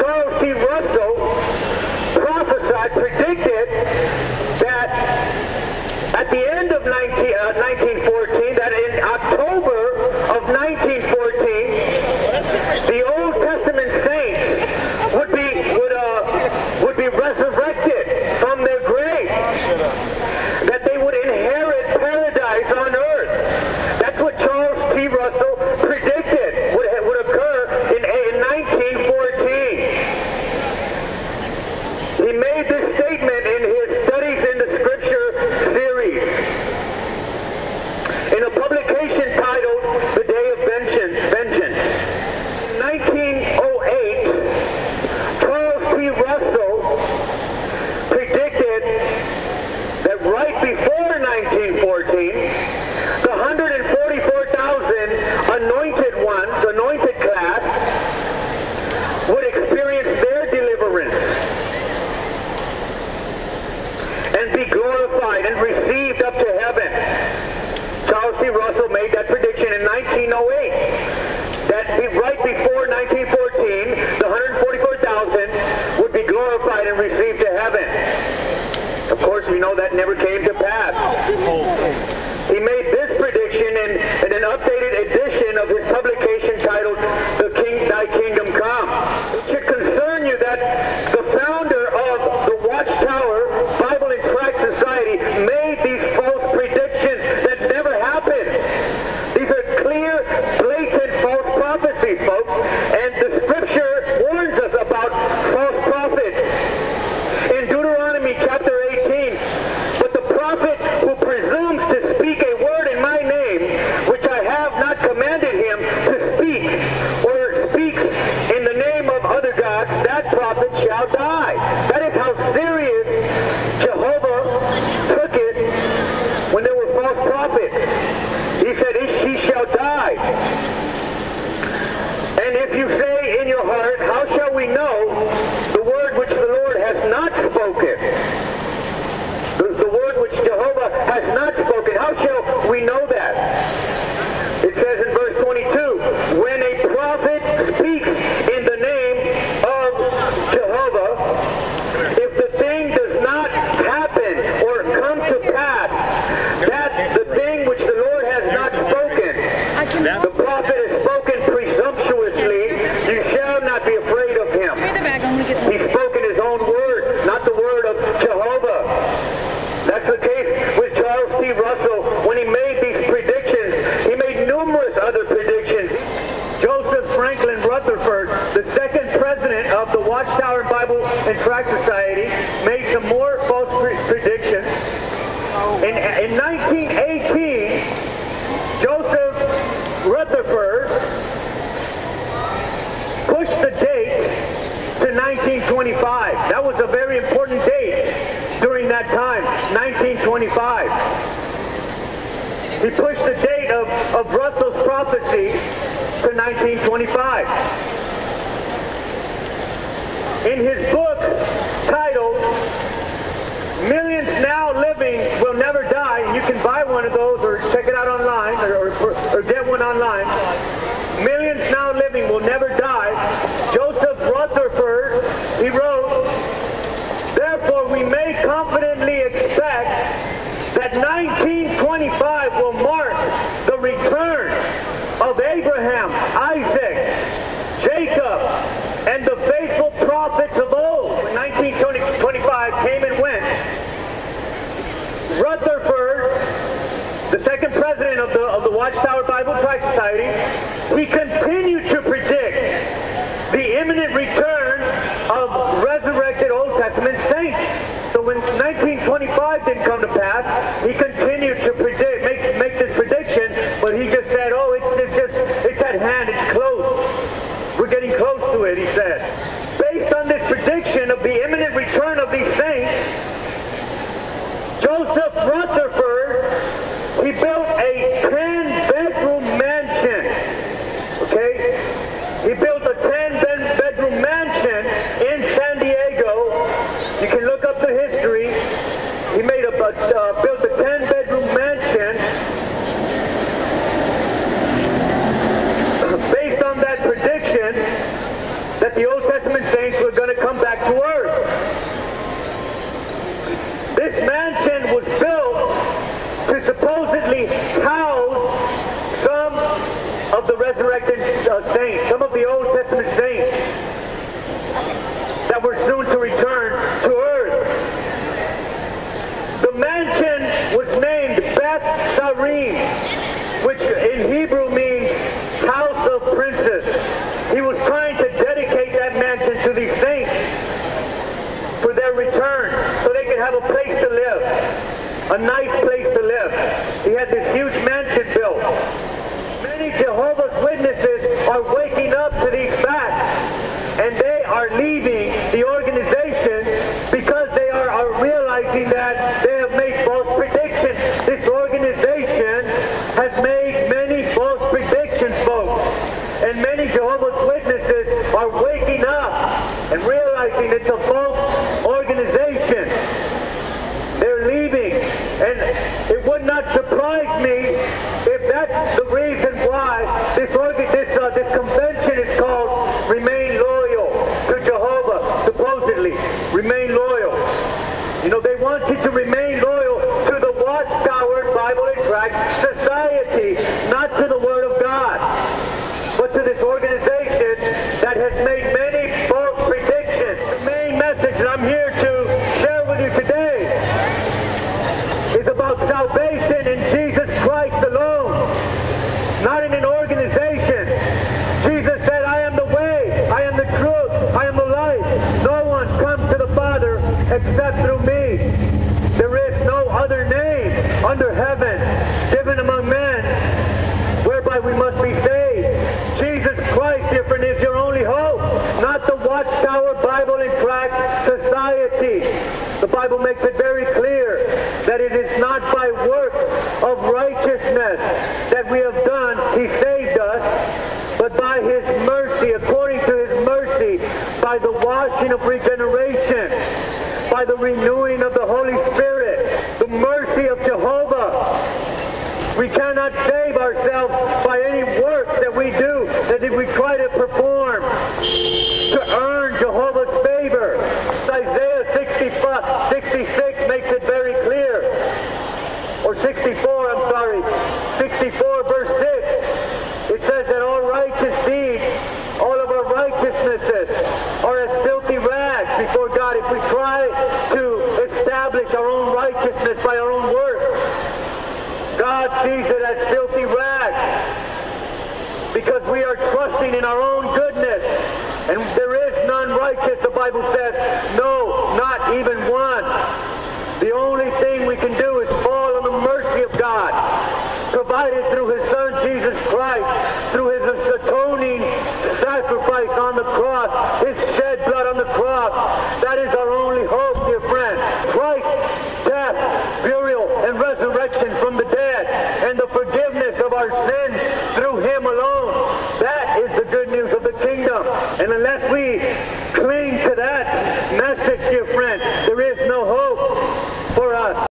Charles T. Russell prophesied, predicted that at the end of 1914, that in October of 1914, the Old Testament saints would be resurrected from their grave, that they would inherit paradise on earth. That's what Charles T. Russell predicted would occur in 1914. He made this statement in his Studies in the Scripture series, in a publication titled The Day of Vengeance. In 1908, Charles T. Russell predicted that right before 1914, the 144,000 anointed ones, anointed class, would experience their deliverance and be glorified and received up to heaven. Charles T. Russell made that prediction in 1908, that right before 1914, the 144,000 would be glorified and received to heaven. Of course, we know that never came to pass. He made this prediction in an updated edition of his publication titled Thy Kingdom Come. It should concern you that the founder of the Watchtower Bible and Tract Society made these false predictions that never happened. These are clear, blatant false prophecies, folks, and the Scripture warns us about false prophets. In Deuteronomy chapter 18, but the prophet who presumes to speak a word in my name, which I have not commanded him to speak, or speaks in the name of other gods, that prophet shall die. That is how serious Jehovah took it when there were false prophets. He said, he shall die. And if you say in your heart, how shall we know the word which the Lord has not spoken? The word which Jehovah has not spoken. How shall we know that? It says in verse 22, when a prophet speaks in the name of Jehovah, if the thing does not happen or come to pass, that the thing which the Lord has not spoken, the prophet has spoken presumptuously, you shall not be afraid of him. He's spoken his own word, not the word of Jehovah. That's the case with Charles T. Russell when he made these predictions. He made numerous other predictions. Joseph Franklin Rutherford, the second president of the Watchtower Bible and Tract Society, made some more false predictions. In 1918, Joseph Rutherford pushed the date to 1925. That was a very important date during that time, 1925. He pushed the date of Russell's prophecy to 1925. In his book titled Millions Now Living Will Never Die, and you can buy one of those or check it out online or get one online. Millions Now Living Will Never Die. Joseph Rutherford, he wrote, therefore we may confidently expect that 1925 will mark the return of Abraham, Isaac, Jacob, and the faithful prophets of old. When 1925 came and went, Rutherford, the second president of the Watchtower Bible Tract Society, he continued to predict the imminent return of resurrected Old Testament saints. So when 1925 didn't come to pass, he continued to predict, make this prediction, but he just said, oh, it's at hand, it's close. We're getting close to it, he said. Based on this prediction of the imminent return of these saints, Joseph Rutherford, he built a 10-bedroom mansion. Okay? He built a 10-bedroom mansion in San Diego. You can look up the history. He built a 10-bedroom mansion based on that prediction that the Old Testament saints come back to earth. This mansion was built to supposedly house some of the resurrected saints, some of the Old Testament saints that were soon to return to earth. The mansion was named Beth Sarim, which in Hebrew means house of princes. He was trying to dedicate that mansion to these saints for their return, so they could have a place to live, a nice place to live. He had this huge mansion built. Many Jehovah's Witnesses are waking up to these facts, and they are leaving the organization because they are realizing that they have made false predictions. This organization has made many false predictions, folks. And many Jehovah's Witnesses are waking up and realizing it's a false organization. They're leaving. And it would not surprise me if that's the reason why this convention is called Remain Loyal to Jehovah, supposedly. Remain loyal. You know, they want you to remain loyal to the Watchtower Bible and Tract Society, not to the Word of God, but to this organization that has made many false predictions. The main message that I'm here to share with you today is about salvation in Jesus Christ alone, not in an organization. Jesus said, I am the way, I am the truth, I am the life. No one comes to the Father except through me. There is no other name under heaven given among men whereby we must be saved. Jesus Christ, dear friend, is your only hope, not the Watchtower Bible and Tract Society. The Bible makes it very clear that it is not by works of righteousness that we have done, He saved us, but by His mercy, according to His mercy, by the washing of regeneration, by the renewing of the Holy Spirit, the mercy of Jehovah. We cannot save ourselves by any works that we do, that we try to perform to earn Jehovah's favor. Isaiah 66 makes it very clear. Or 64, I'm sorry. 64 verse 6. It says that all righteous deeds, all of our righteousnesses are as filthy rags before God. If we try to establish our own righteousness by our own works, God sees it as filthy rags because we are trusting in our own goodness, and there is none righteous, the Bible says. No, not even one. The only thing we can do is fall on the mercy of God, provided through His Son Jesus Christ, through His atoning sacrifice on the cross, His shed blood on the cross. That is our only hope, dear friend. Christ's death, burial, and resurrection from the dead, and the forgiveness of our sins through Him alone. That is the good news of the kingdom. And unless we cling to that message, dear friend, there is no hope for us.